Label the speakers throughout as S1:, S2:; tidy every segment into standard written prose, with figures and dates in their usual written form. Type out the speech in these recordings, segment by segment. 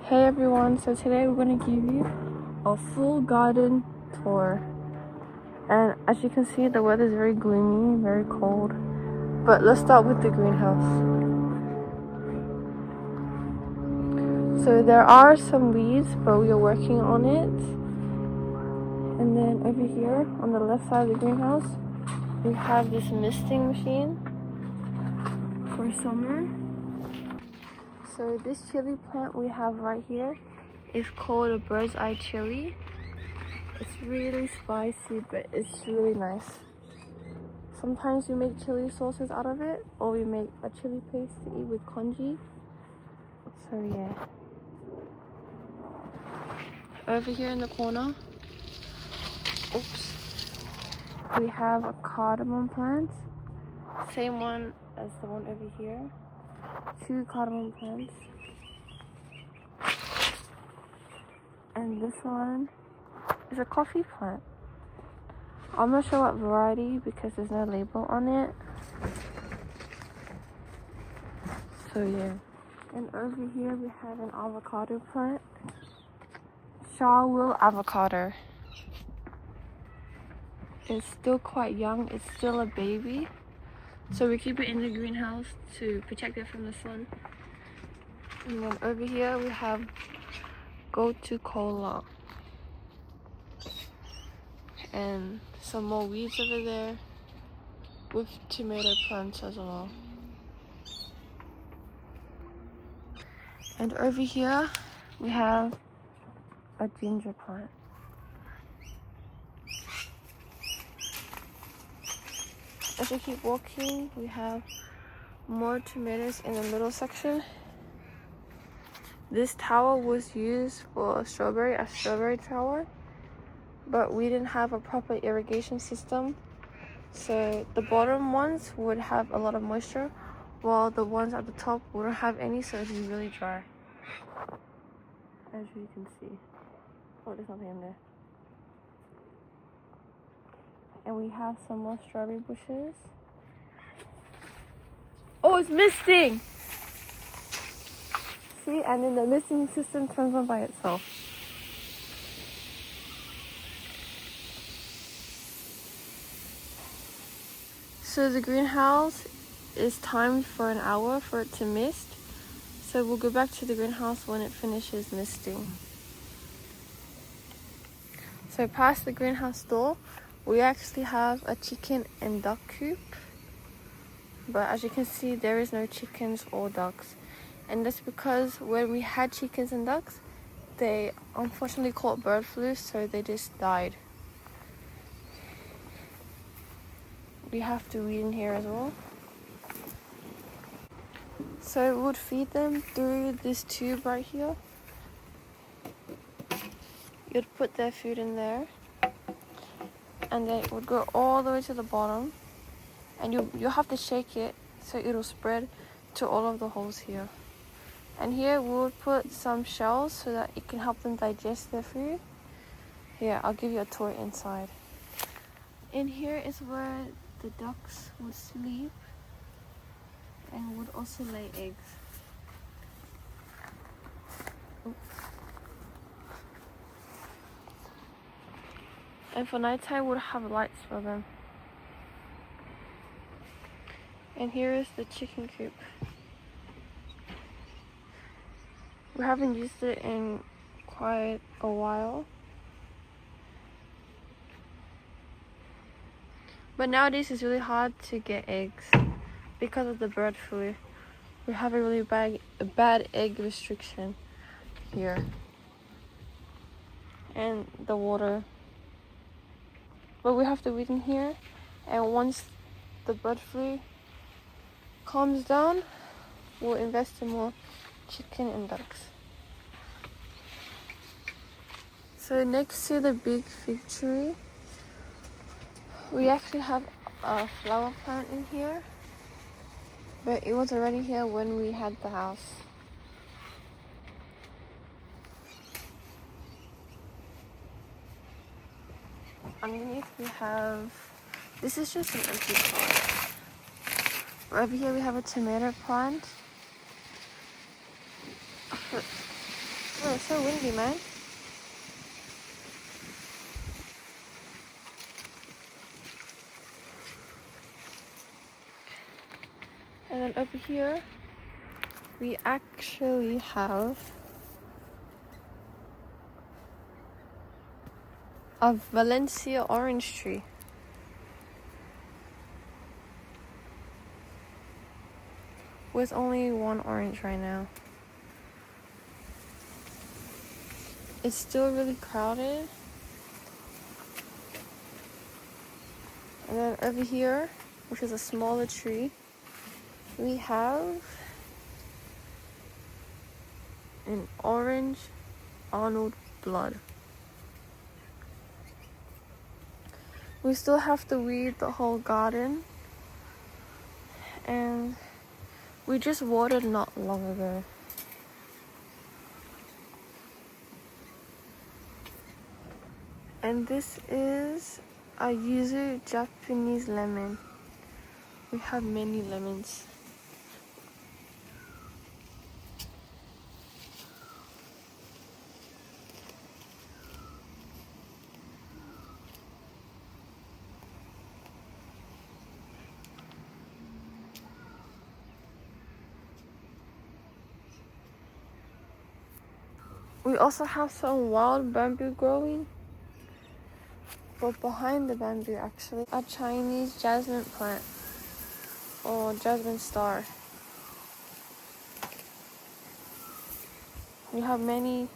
S1: Hey everyone, so today we're going to give you a full garden tour. And as you can see, the weather is very gloomy, very cold. But let's start with the greenhouse. So there are some weeds, but we are working on it. And then over here on the left side of the greenhouse, we have this misting machine for summer. So this chili plant we have right here is called a bird's eye chili. It's really spicy, but it's really nice. Sometimes we make chili sauces out of it, or we make a chili paste to eat with congee. So yeah. Over here in the corner, we have a cardamom plant. Same one as the one over here. 2 cardamom plants. And this one is a coffee plant. I'm not sure what variety because there's no label on it. So yeah. And over here we have an avocado plant. Shawwill avocado. It's still quite young, it's still a baby. So we keep it in the greenhouse to protect it from the sun. And then over here we have go-to cola. And some more weeds over there with tomato plants as well. And over here we have a ginger plant. As we keep walking, we have more tomatoes in the middle section. This tower was used for a strawberry tower, but we didn't have a proper irrigation system. So the bottom ones would have a lot of moisture, while the ones at the top wouldn't have any, so it'd be really dry. As you can see. Oh, there's nothing in there. And we have some more strawberry bushes. Oh, it's misting! See, and then the misting system turns on by itself. So the greenhouse is timed for an hour for it to mist. So we'll go back to the greenhouse when it finishes misting. So past the greenhouse door, we actually have a chicken and duck coop. But as you can see, there is no chickens or ducks. And that's because when we had chickens and ducks, they unfortunately caught bird flu, so they just died. We have to weed in here as well. So we would feed them through this tube right here. You'd put their food in there, and then it would go all the way to the bottom, and you'll have to shake it so it'll spread to all of the holes here. And here we would put some shells so that it can help them digest their food. Here, I'll give you a tour inside. In here is where the ducks would sleep and would also lay eggs. Oops. And for nighttime, we'll have lights for them. And here is the chicken coop. We haven't used it in quite a while. But nowadays it's really hard to get eggs because of the bird flu. We have a really bad egg restriction here. And the water. But we have to wait in here, and once the bird flu calms down, we'll invest in more chicken and ducks. So next to the big fig tree, we actually have a flower plant in here, but it was already here when we had the house. Underneath we have, this is just an empty pot. Over here we have a tomato plant. so windy, man. And then over here, we actually have a Valencia orange tree. With only one orange right now. It's still really crowded. And then over here, which is a smaller tree, we have an orange Arnold blood. We still have to weed the whole garden, and we just watered not long ago. And this is a yuzu Japanese lemon. We have many lemons. We also have some wild bamboo growing. But behind the bamboo, actually, a Chinese jasmine plant or jasmine star. We have many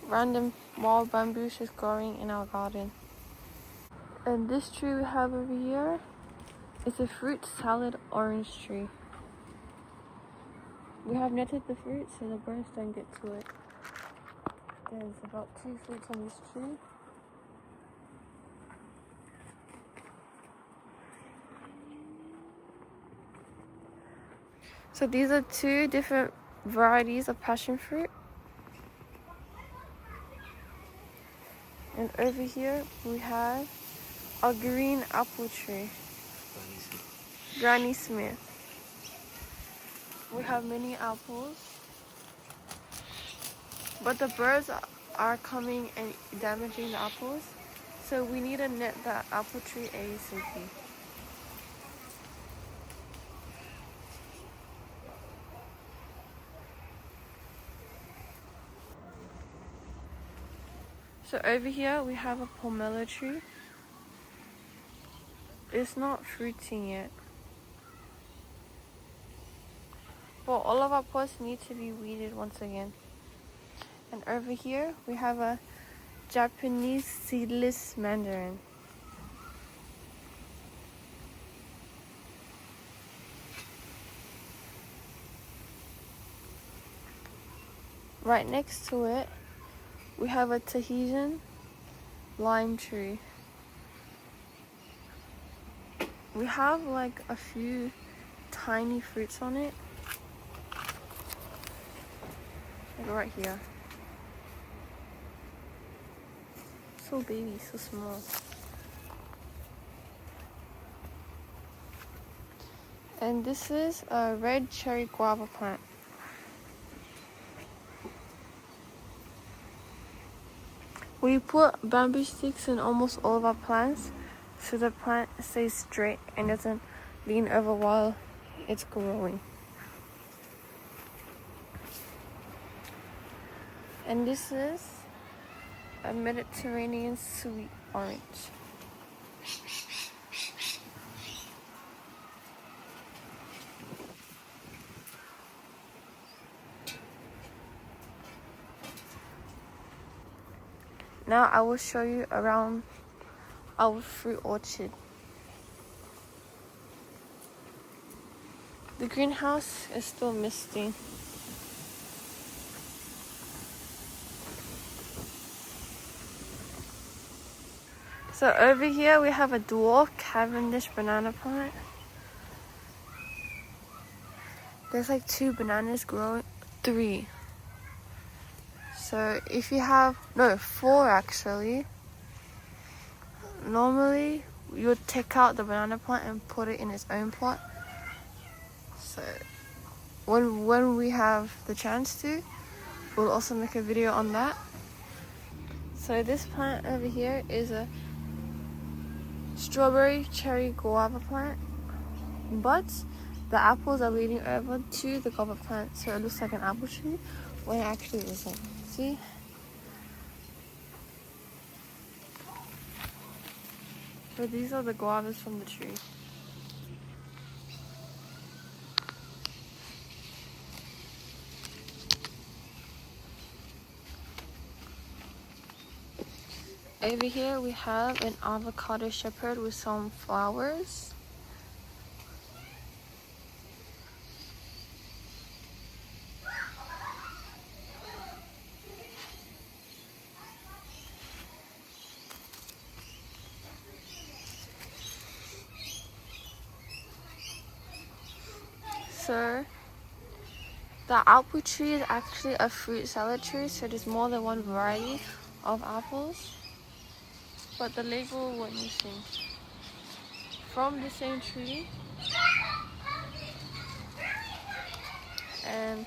S1: random wild bamboos just growing in our garden. And this tree we have over here is a fruit salad orange tree. We have netted the fruit so the birds don't get to it. There's about 2 fruits on this tree. So these are 2 different varieties of passion fruit. And over here we have a green apple tree. Granny Smith. We have many apples. But the birds are coming and damaging the apples. So we need to net the apple tree ASAP. So over here we have a pomelo tree. It's not fruiting yet. But all of our pots need to be weeded once again. And over here we have a Japanese seedless mandarin. Right next to it, we have a Tahitian lime tree. We have like a few tiny fruits on it. Like right here. So baby, so small. And this is a red cherry guava plant. We put bamboo sticks in almost all of our plants so the plant stays straight and doesn't lean over while it's growing. And this is a Mediterranean sweet orange. Now I will show you around our fruit orchard. The greenhouse is still misty. So over here we have a dwarf Cavendish banana plant. There's like 2 bananas growing, 3. So if you have, no, 4 actually. Normally you would take out the banana plant and put it in its own pot. So when we have the chance to, we'll also make a video on that. So this plant over here is a strawberry cherry guava plant, but the apples are leading over to the guava plant, so it looks like an apple tree when it actually isn't. See? So these are the guavas from the tree. Over here we have an avocado shepherd with some flowers. So the apple tree is actually a fruit salad tree, so there's more than one variety of apples, but the label went missing. From the same tree, and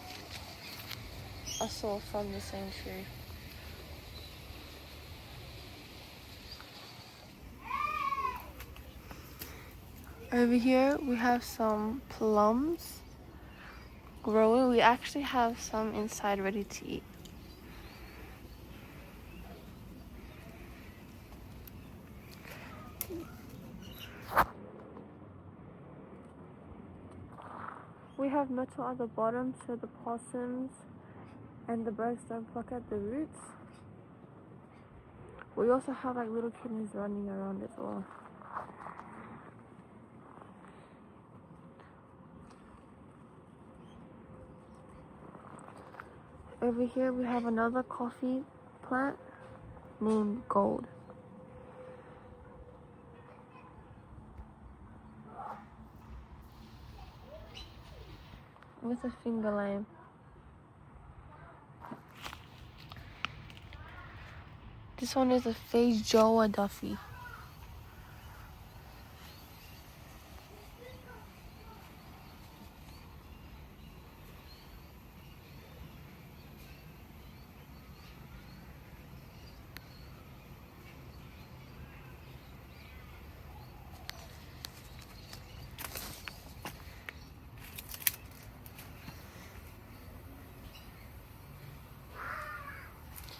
S1: also from the same tree. Over here we have some plums growing. We actually have some inside ready to eat. We have metal at the bottom so the possums and the birds don't pluck at the roots. We also have like little kittens running around as well. Over here we have another coffee plant named Gold. With a finger lime. This one is a Feijoa Duffy.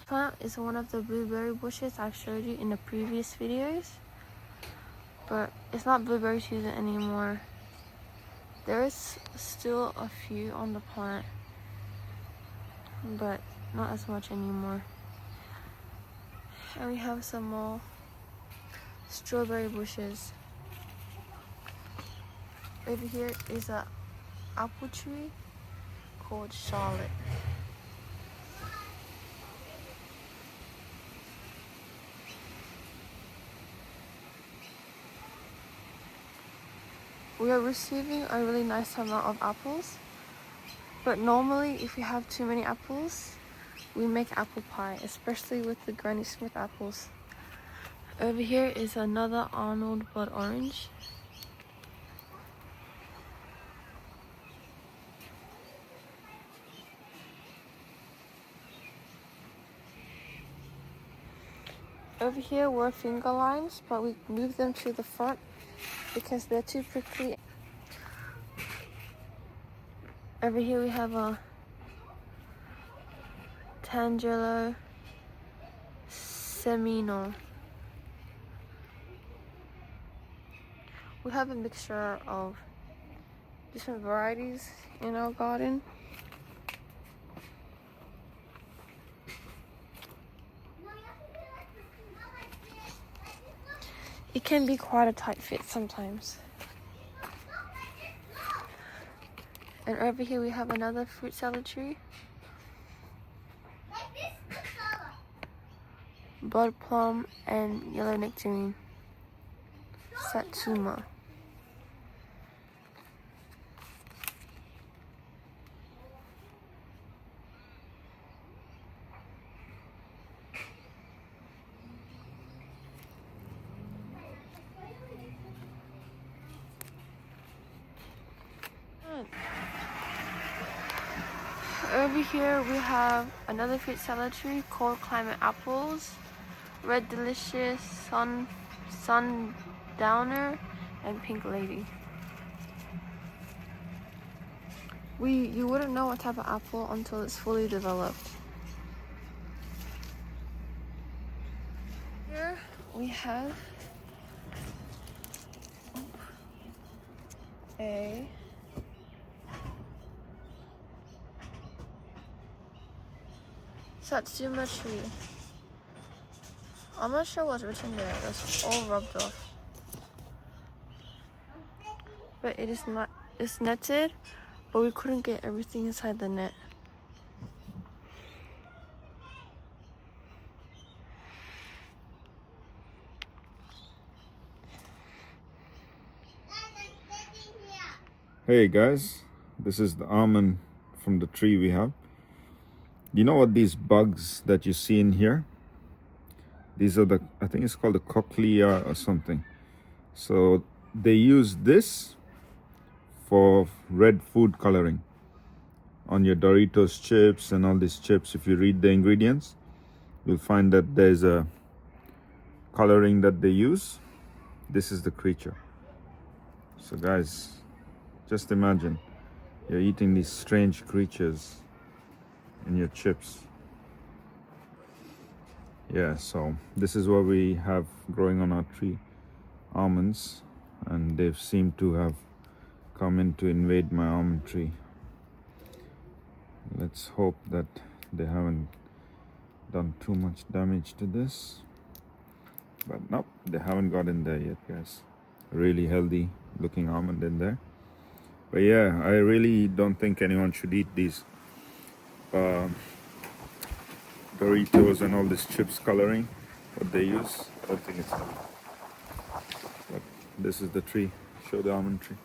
S1: Plant is one of the blueberry bushes I showed you in the previous videos, but it's not blueberry season anymore. There is still a few on the plant, but not as much anymore. And we have some more strawberry bushes. Over here is an apple tree called Charlotte. We are receiving a really nice amount of apples, but normally if we have too many apples, we make apple pie, especially with the Granny Smith apples. Over here is another Arnold blood orange. Over here were finger limes, but we moved them to the front because they're too prickly. Over here we have a Tangelo Semino. We have a mixture of different varieties in our garden. It can be quite a tight fit sometimes. And over here we have another fruit salad tree. Blood plum and yellow nectarine. Satsuma. Over here we have another fruit salad tree, cold climate apples, red delicious, sundowner, and pink lady. You wouldn't know what type of apple until it's fully developed. Here we have a Satsuma tree. I'm not sure what's written there. That's all rubbed off. But it's netted, but we couldn't get everything inside the net.
S2: Hey guys, this is the almond from the tree we have. You know what these bugs that you see in here? These are I think it's called the cochlea or something. So they use this for red food coloring on your Doritos chips and all these chips. If you read the ingredients, you'll find that there's a coloring that they use. This is the creature. So guys, just imagine you're eating these strange creatures in your chips. Yeah, so this is what we have growing on our tree, almonds, and they've seemed to have come in to invade my almond tree. Let's hope that they haven't done too much damage to this. But nope, they haven't got in there yet, guys. Really healthy looking almond in there. But yeah, I really don't think anyone should eat these Doritos and all this chips coloring, what they use. I don't think it's healthy. But this is the tree. Show the almond tree.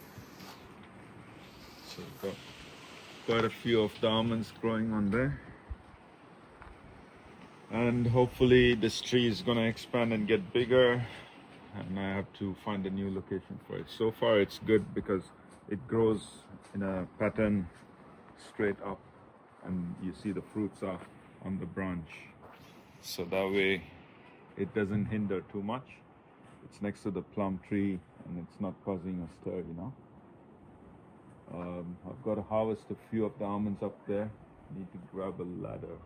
S2: So we've got quite a few of the almonds growing on there. And hopefully this tree is gonna expand and get bigger, and I have to find a new location for it. So far it's good because it grows in a pattern straight up, and you see the fruits are on the branch, so that way it doesn't hinder too much. It's next to the plum tree and it's not causing a stir, you know. I've got to harvest a few of the almonds up there. Need to grab a ladder,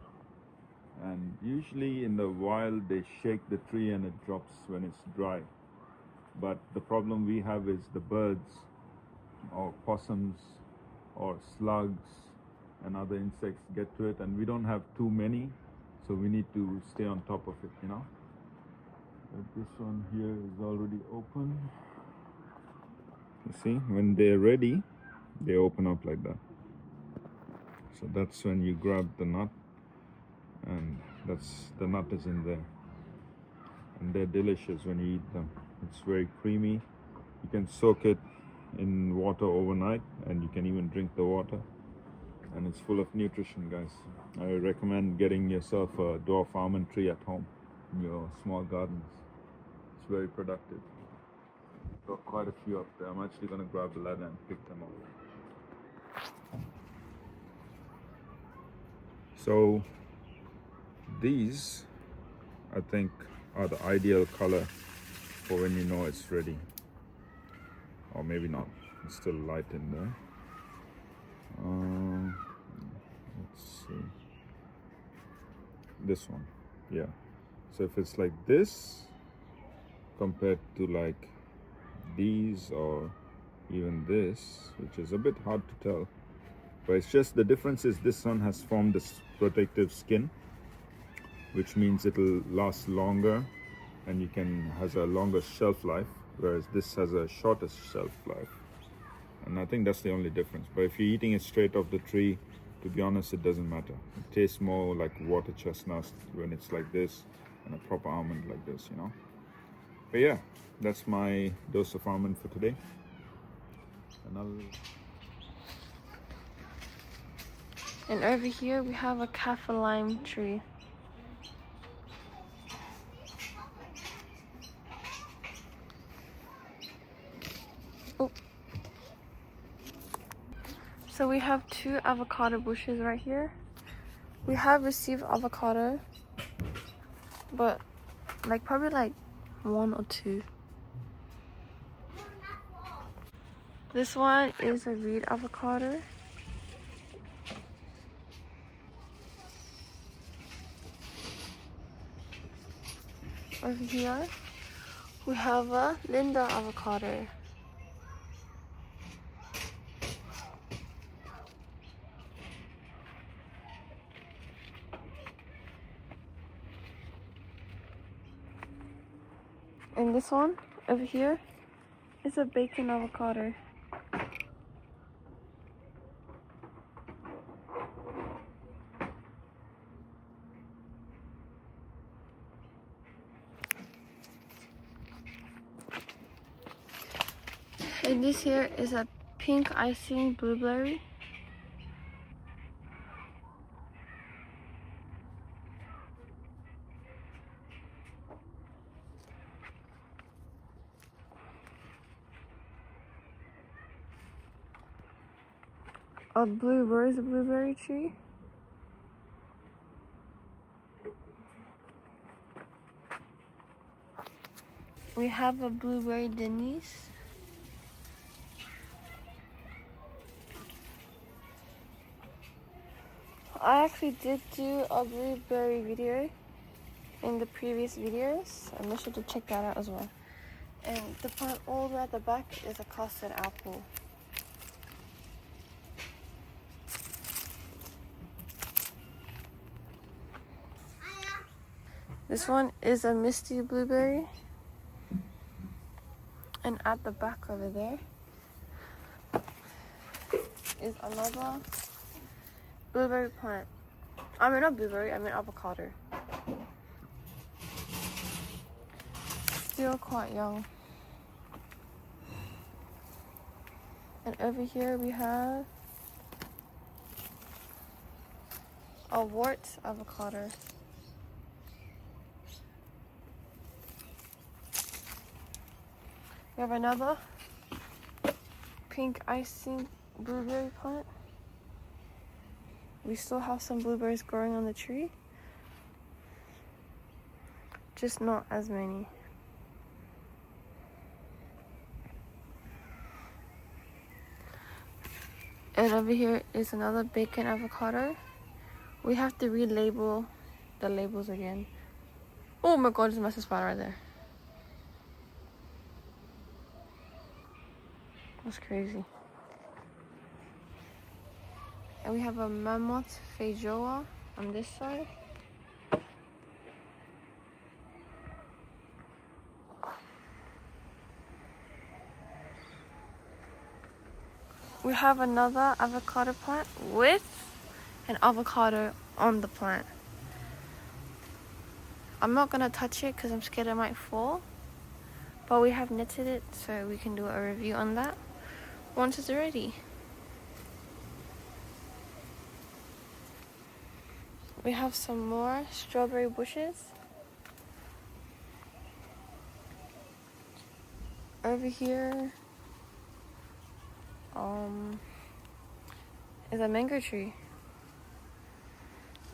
S2: and usually in the wild they shake the tree and it drops when it's dry. But the problem we have is the birds or possums or slugs and other insects get to it, and we don't have too many, so we need to stay on top of it, you know. But this one here is already open. You see, when they're ready, they open up like that. So that's when you grab the nut, and the nut is in there, and they're delicious when you eat them. It's very creamy. You can soak it in water overnight, and you can even drink the water, and it's full of nutrition, guys. I recommend getting yourself a dwarf almond tree at home in your small gardens. It's very productive. Got quite a few up there. I'm actually going to grab a ladder and pick them up. So these, I think, are the ideal color for when you know it's ready. Or maybe not. It's still light in there. Let's see. This one. Yeah. So if it's like this compared to like these or even this, which is a bit hard to tell, but it's just the difference is this one has formed this protective skin, which means it'll last longer and has a longer shelf life, whereas this has a shorter shelf life. And I think that's the only difference. But if you're eating it straight off the tree, to be honest, it doesn't matter. It tastes more like water chestnut when it's like this, and a proper almond like this, you know. But yeah, that's my dose of almond for today.
S1: And over here we have a kaffir lime tree. So we have 2 avocado bushes right here. We have received avocado, but probably 1 or 2. This one is a red avocado. Over here, we have a Linda avocado. And this one over here is a bacon avocado. And this here is a pink icing blueberry. Where's a blueberry tree? We have a blueberry Denise. I actually did do a blueberry video in the previous videos. I make sure to check that out as well. And the plant all the way at the back is a custard apple. This one is a misty blueberry. And at the back over there is another blueberry plant. I mean not blueberry, I mean avocado. Still quite young. And over here we have a wart avocado. We have another pink icing blueberry plant. We still have some blueberries growing on the tree, just not as many. And over here is another bacon avocado. We have to relabel the labels again. Oh my god, there's a massive spider right there. That's crazy. And we have a mammoth feijoa on this side. We have another avocado plant with an avocado on the plant. I'm not gonna touch it because I'm scared it might fall. But we have knitted it so we can do a review on that once it's ready. We have some more strawberry bushes. Over here is a mango tree.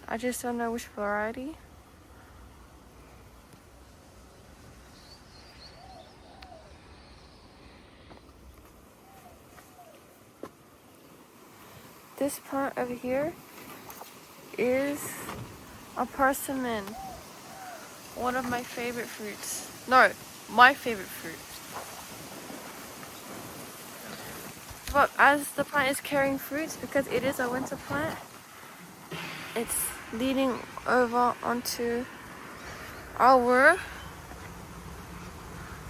S1: I just don't know which variety. This plant over here is a persimmon. One of my favorite fruits. No, my favorite fruit. But as the plant is carrying fruits, because it is a winter plant, it's leading over onto our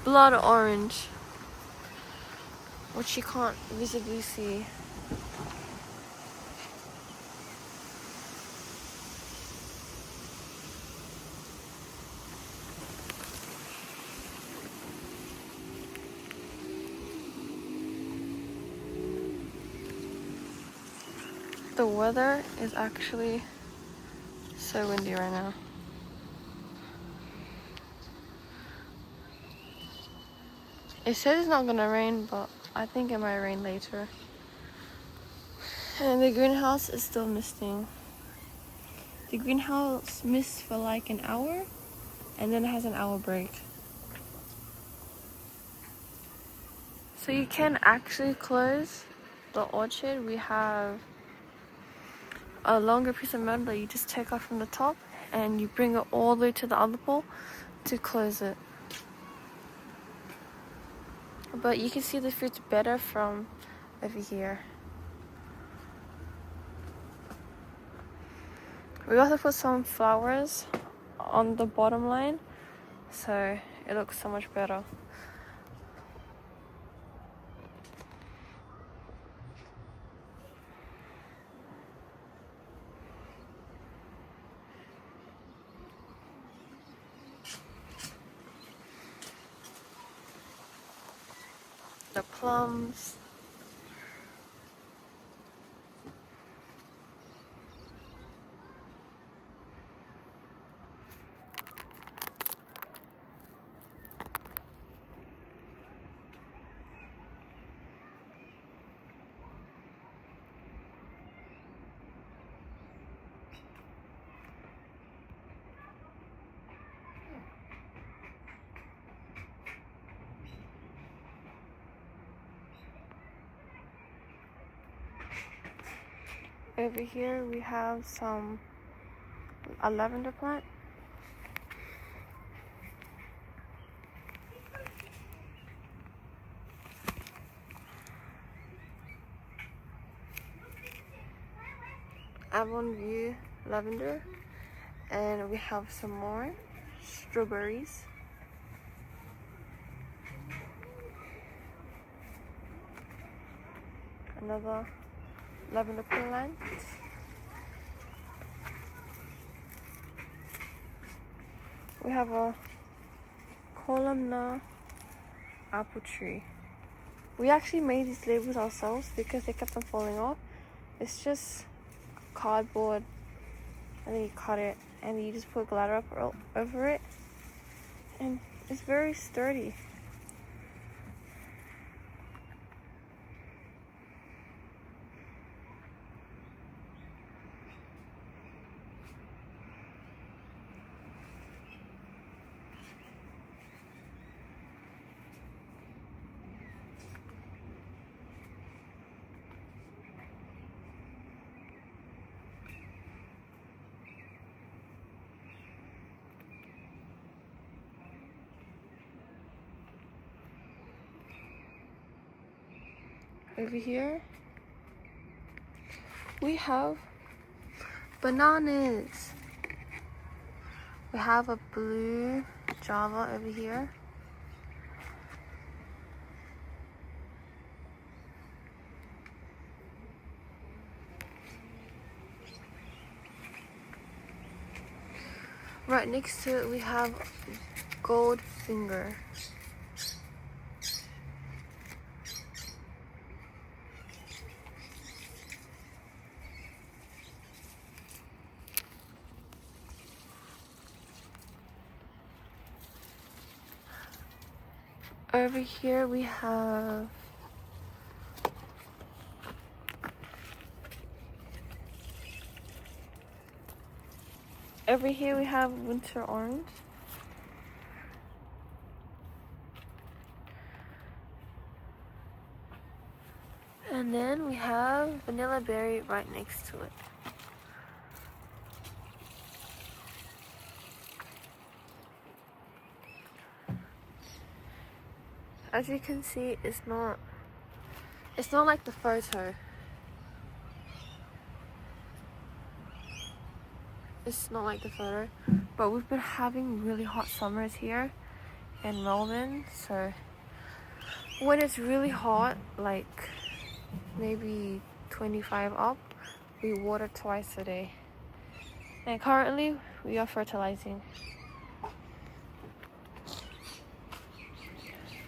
S1: blood orange, which you can't visibly see. The weather is actually so windy right now. It says it's not gonna rain, but I think it might rain later. And the greenhouse is still misting. The greenhouse mists for like an hour, and then it has an hour break. So you can actually close the orchard. We have a longer piece of metal that you just take off from the top, and you bring it all the way to the other pole to close it. But you can see the fruits better from over here. We also put some flowers on the bottom line, so it looks so much better. The plums. Over here we have a lavender plant. Avon View lavender, and we have some more strawberries. Another lavender plant. We have a columnar apple tree. We actually made these labels ourselves because they kept on falling off. It's just cardboard, and then you cut it, and you just put glitter up over it, and it's very sturdy. Over here, we have bananas. We have a blue Java over here. Right next to it, we have Goldfinger. Over here we have winter orange. And then we have vanilla berry right next to it. As you can see, it's not like the photo. It's not like the photo, but we've been having really hot summers here in Melbourne, so when it's really hot, like maybe 25 up, we water twice a day. And currently we are fertilizing.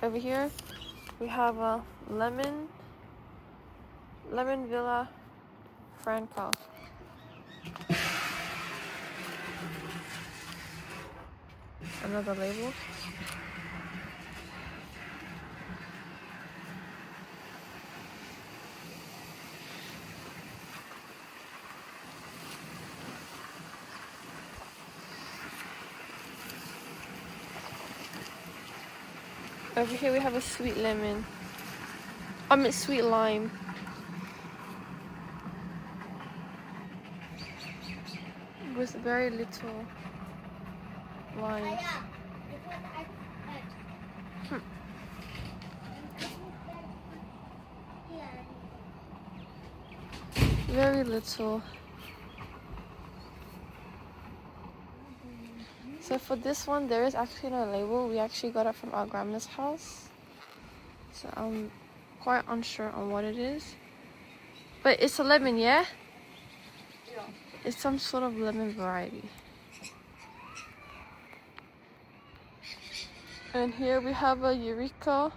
S1: Over here we have a lemon Villa Franca. Another label. Over here we have a sweet lemon. I mean sweet lime. With very little lime. Very little. So for this one, there is actually no label. We actually got it from our grandma's house. So I'm quite unsure on what it is. But it's a lemon, yeah?
S3: Yeah.
S1: It's some sort of lemon variety. And here we have a Eureka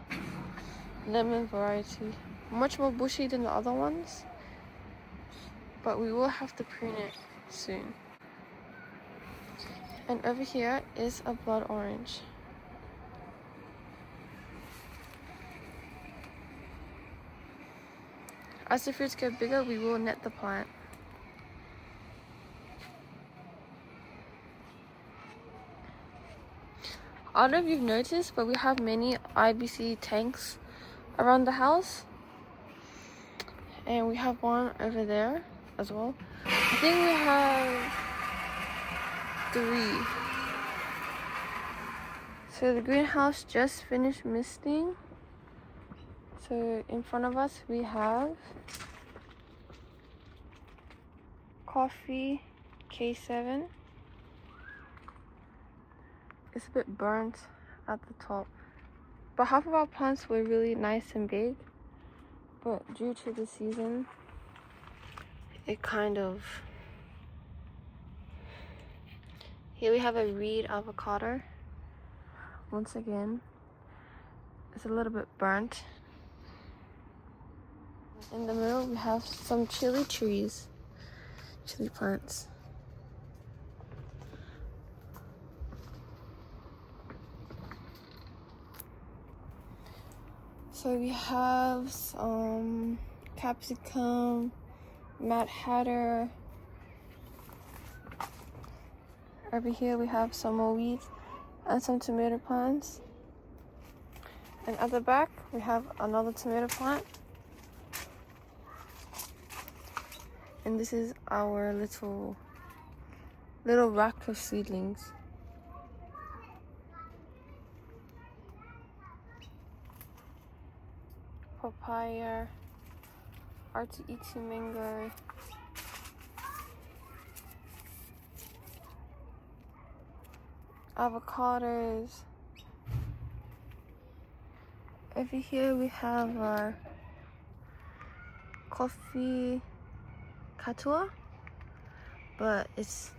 S1: lemon variety. Much more bushy than the other ones. But we will have to prune it soon. And over here is a blood orange. As the fruits get bigger, we will net the plant. I don't know if you've noticed, but we have many IBC tanks around the house. And we have one over there as well. I think we have 3. So the greenhouse just finished misting. So in front of us we have coffee K7. It's a bit burnt at the top. But half of our plants were really nice and big. But due to the season, it kind of... Here we have a reed avocado. Once again, it's a little bit burnt. In the middle, we have some chili trees, chili plants. So we have some capsicum, Mad Hatter. Over here we have some more weeds and some tomato plants. And at the back we have another tomato plant. And this is our little rack of seedlings. Papaya, RTET mango, avocados. Over here we have our coffee catua, but it's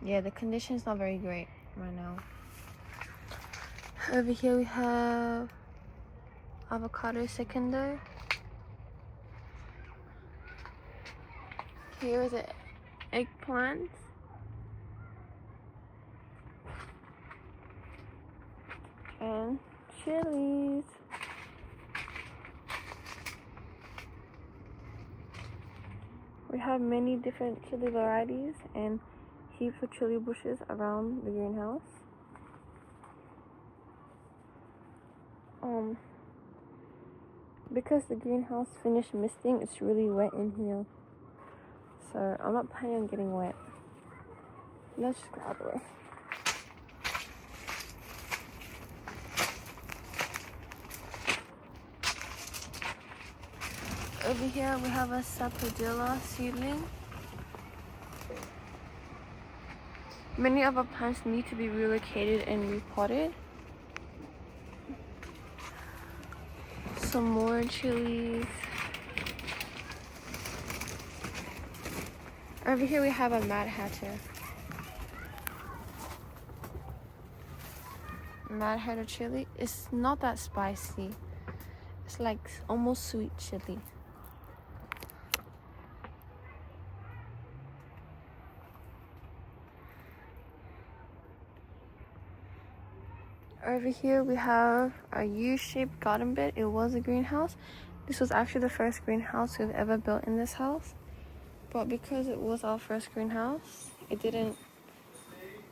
S1: yeah, the condition is not very great right now. Over here we have avocado secundo. Here is an eggplant. And chilies. We have many different chili varieties and heaps of chili bushes around the greenhouse. Because the greenhouse finished misting, it's really wet in here. So I'm not planning on getting wet. Let's just go out of the way. Over here we have a sapodilla seedling. Many of our plants need to be relocated and repotted. Some more chilies. Over here we have a Mad Hatter. Mad Hatter chili. It's not that spicy. It's like almost sweet chili. Over here we have a U-shaped garden bed. It was a greenhouse. This was actually the first greenhouse we've ever built in this house. But because it was our first greenhouse, it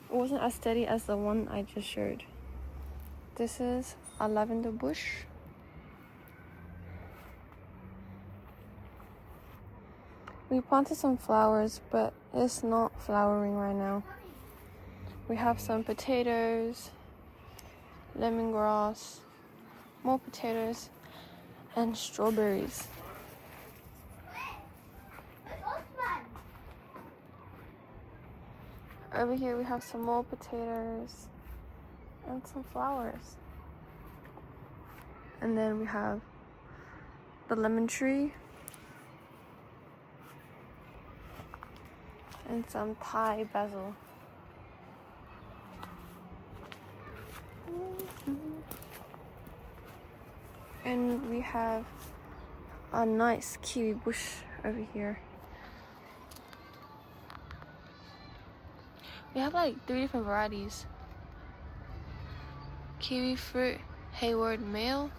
S1: wasn't as steady as the one I just showed. This is a lavender bush. We planted some flowers, but it's not flowering right now. We have some potatoes, lemongrass, more potatoes, and strawberries. Over here we have some more potatoes and some flowers. And then we have the lemon tree and some Thai basil. And we have a nice kiwi bush over here. We have like 3 different varieties. Kiwi fruit, Hayward male.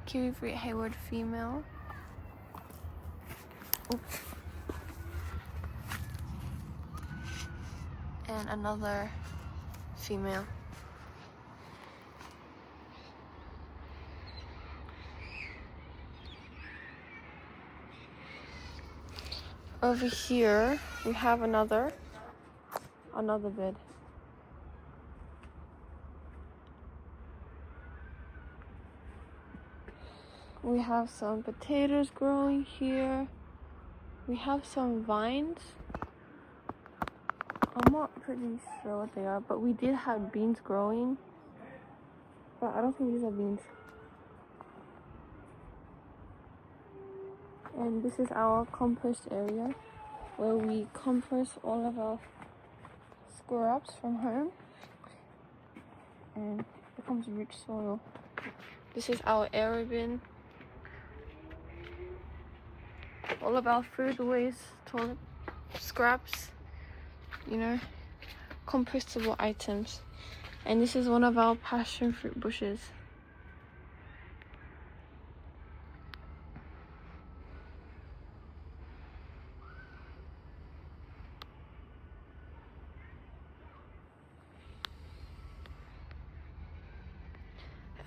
S1: Kiwi fruit, Hayward female. Oops. And another female. Over here we have another bed. We have some potatoes growing here. We have some vines. I'm not pretty sure what they are, but we did have beans growing. But I don't think these are beans. And this is our compost area where we compost all of our scraps from home and it becomes rich soil. This is our air bin. All of our food waste, toilet scraps, you know, compostable items. And this is one of our passion fruit bushes.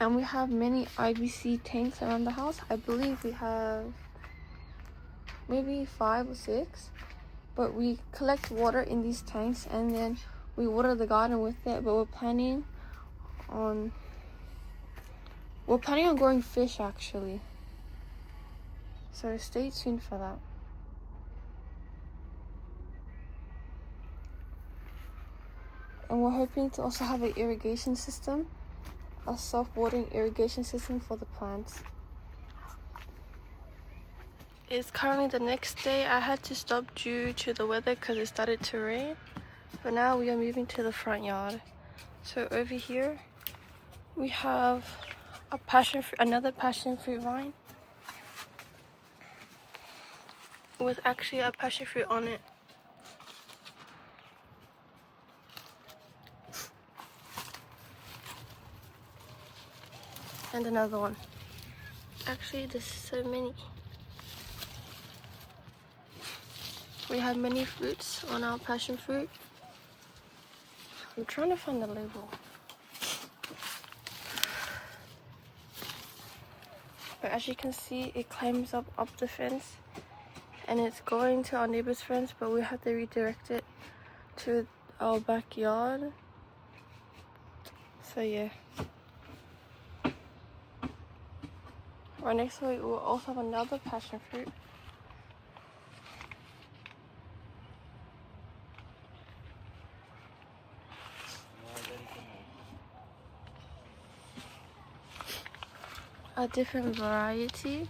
S1: And we have many IBC tanks around the house. I believe we have maybe 5 or 6. But we collect water in these tanks and then we water the garden with it. But we're planning on growing fish actually. So stay tuned for that. And we're hoping to also have an irrigation system. A self-watering irrigation system for the plants. It's currently the next day. I had to stop due to the weather because it started to rain. But now we are moving to the front yard. So over here we have another passion fruit vine with actually a passion fruit on it. And another one. Actually, there's so many. We have many fruits on our passion fruit. I'm trying to find the label. But as you can see, it climbs up the fence and it's going to our neighbor's fence, but we have to redirect it to our backyard. So yeah. Right next to it, we'll also have another passion fruit. A different variety.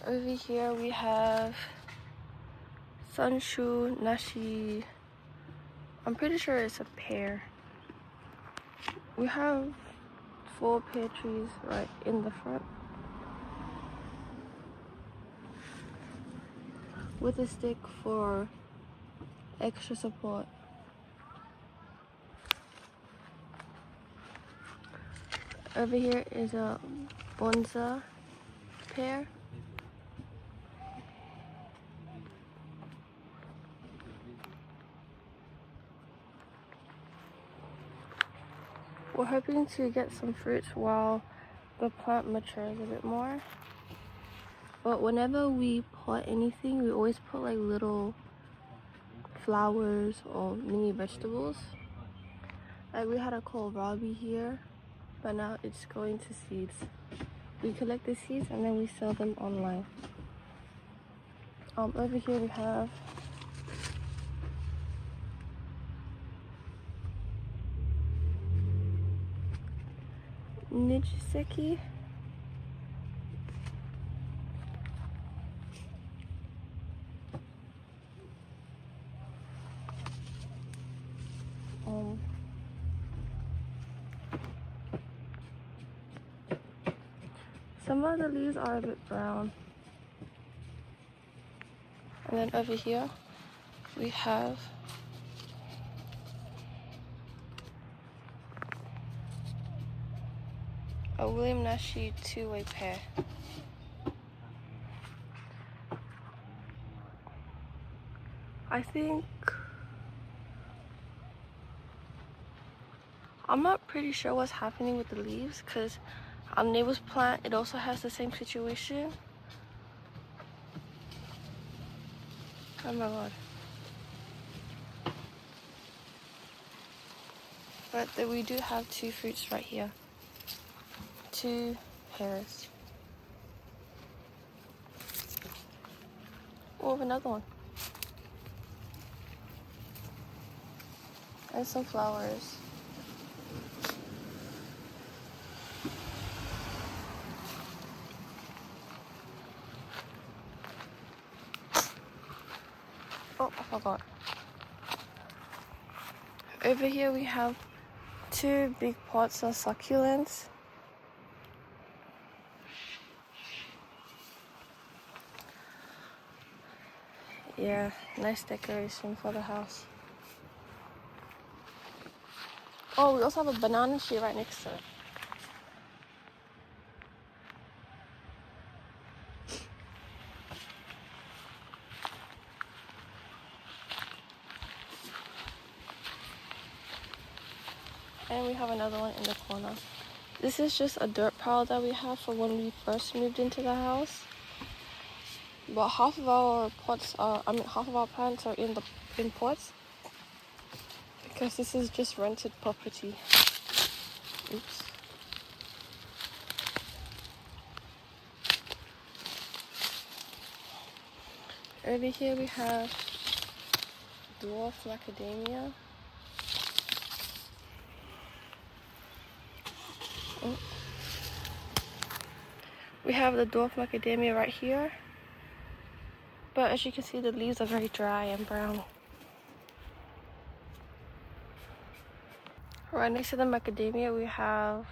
S1: Over here we have Sunshu Nashi. I'm pretty sure it's a pear. We have 4 pear trees right in the front. with a stick for extra support. Over here is a bonsai pear. We're hoping to get some fruits while the plant matures a bit more. But whenever we pot anything, we always put like little flowers or mini vegetables. Like we had a kohlrabi here, but now it's going to seeds. We collect the seeds and then we sell them online. Over here we have nijiseki. Some of the leaves are a bit brown. And then over here we have a William Nashi two-way pear. I'm not pretty sure what's happening with the leaves because our neighbor's plant, it also has the same situation. Oh my god. But we do have two fruits right here. Two pears. Oh, another one. And some flowers. Oh, I forgot. Over here we have two big pots of succulents. Yeah, nice decoration for the house. Oh, we also have a banana tree right next to it. And we have another one in the corner. This is just a dirt pile that we have for when we first moved into the house. But half of our plants are in pots because this is just rented property. Oops. Over here we have dwarf macadamia. Oh. We have the dwarf macadamia right here. But as you can see, the leaves are very dry and brown. Right next to the macadamia, we have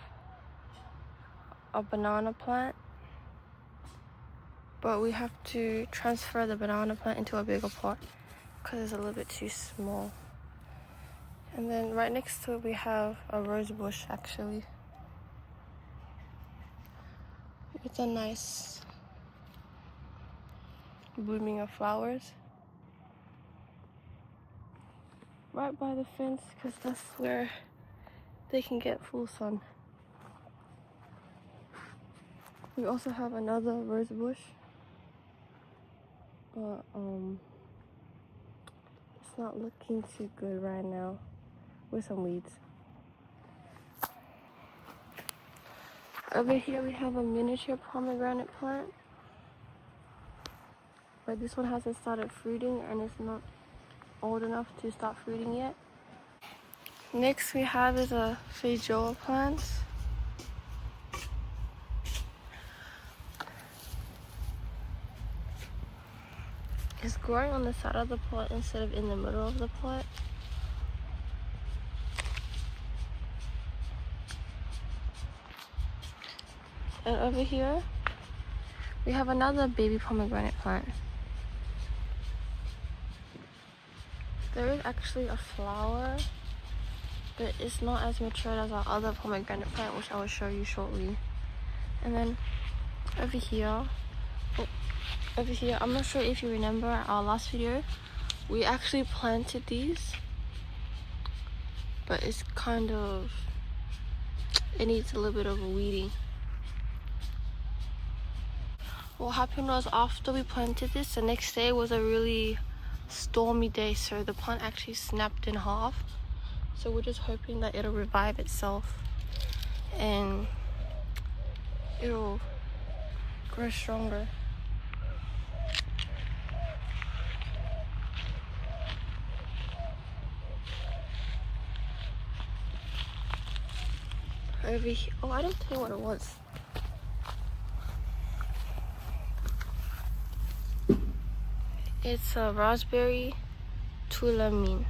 S1: a banana plant. But we have to transfer the banana plant into a bigger pot because it's a little bit too small. And then right next to it, we have a rose bush actually. It's a nice blooming of flowers. Right by the fence because that's where they can get full sun. We also have another rose bush. But it's not looking too good right now with some weeds. Over here we have a miniature pomegranate plant. But this one hasn't started fruiting and it's not old enough to start fruiting yet. Next we have is a feijoa plant. It's growing on the side of the pot instead of in the middle of the pot. And over here, we have another baby pomegranate plant. There is actually a flower, but it's not as mature as our other pomegranate plant, which I will show you shortly. And then over here, I'm not sure if you remember our last video, we actually planted these, but it's kind of, it needs a little bit of weeding. What happened was, after we planted this, the next day was a really stormy day, so the plant actually snapped in half. So we're just hoping that it'll revive itself and it'll grow stronger. Over here, oh, I didn't tell you what it was. It's a raspberry tulamine.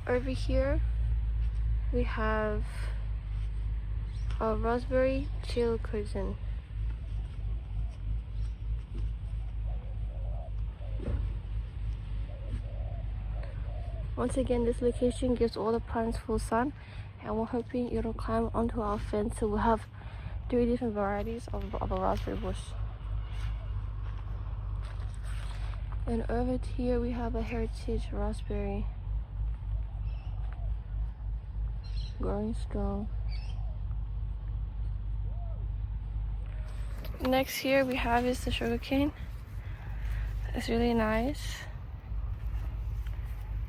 S1: Over here we have a raspberry chilcosin. Once again, this location gives all the plants full sun, and we're hoping it'll climb onto our fence, so we'll have 3 different varieties of a raspberry bush. And over here we have a heritage raspberry, growing strong. Next here we have is the sugarcane. It's really nice,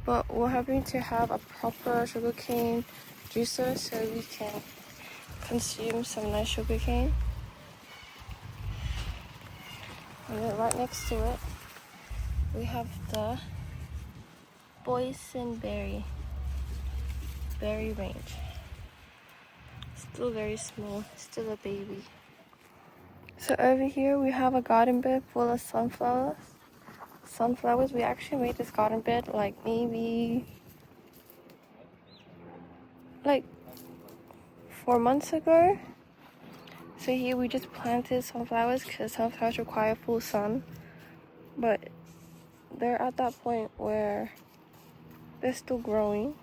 S1: but we're hoping to have a proper sugarcane juicer so we can consume some nice sugarcane. And then right next to it we have the boysenberry range. Still very small, still a baby. So over here we have a garden bed full of sunflowers. We actually made this garden bed like maybe 4 months ago. So here we just planted sunflowers because sunflowers require full sun, but they're at that point where they're still growing.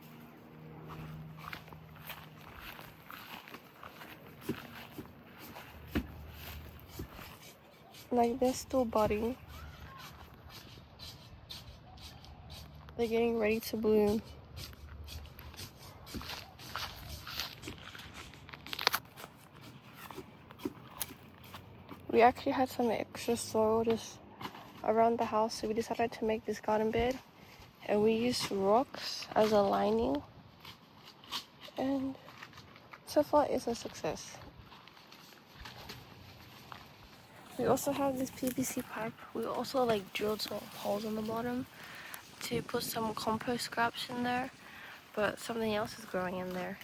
S1: Like, they're still budding. They're getting ready to bloom. We actually had some extra soil just around the house, so we decided to make this garden bed, and we used rocks as a lining, and so far it's a success. We also have this PVC pipe. We also drilled some holes in the bottom to put some compost scraps in there, but something else is growing in there.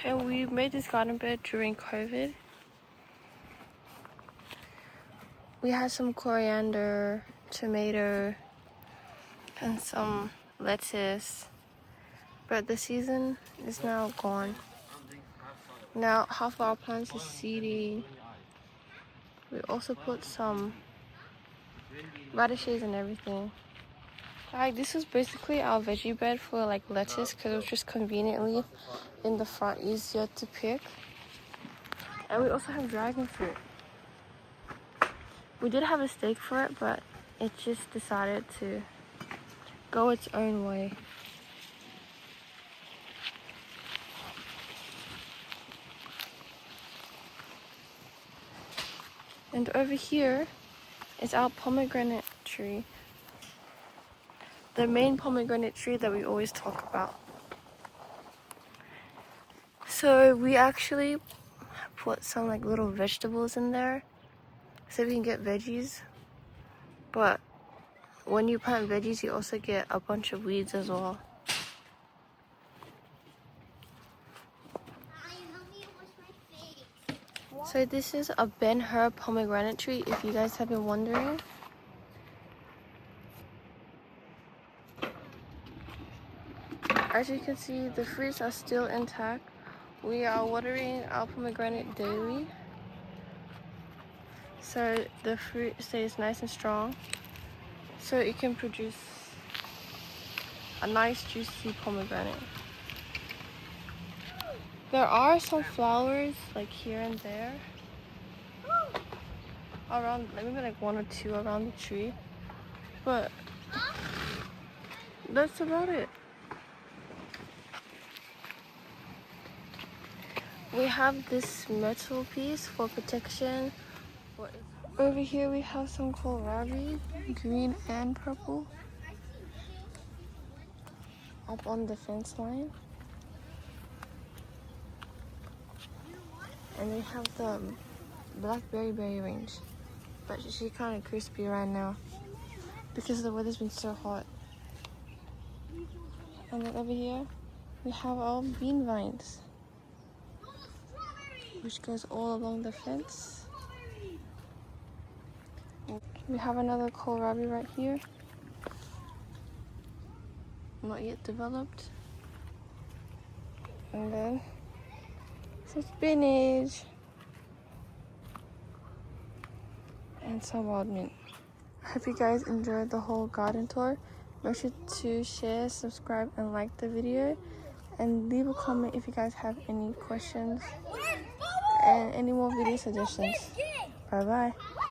S1: And we made this garden bed during COVID. We had some coriander, tomato, and some lettuce, but the season is now gone. Now half of our plants is seeding. We also put some radishes and everything. This is basically our veggie bed for lettuce, because it was just conveniently in the front, easier to pick. And we also have dragon fruit. We did have a stake for it, but it just decided to go its own way. And over here is our pomegranate tree. The main pomegranate tree that we always talk about. So we actually put some little vegetables in there so we can get veggies. But when you plant veggies, you also get a bunch of weeds as well. So this is a Ben-Hur pomegranate tree, if you guys have been wondering. As you can see, the fruits are still intact. We are watering our pomegranate daily, so the fruit stays nice and strong, so it can produce a nice juicy pomegranate. There are some flowers like here and there around, maybe like 1 or 2 around the tree, but that's about it. We have this metal piece for protection. Over here we have some kohlrabi, green and purple, up on the fence line. And we have the blackberry berry range, but she's kind of crispy right now because the weather's been so hot. And then over here we have our bean vines, which goes all along the fence. We have another kohlrabi right here, not yet developed. And then some spinach and some wild mint. I hope you guys enjoyed the whole garden tour. Make sure to share, subscribe, and like the video, and leave a comment if you guys have any questions and any more video suggestions. Bye bye.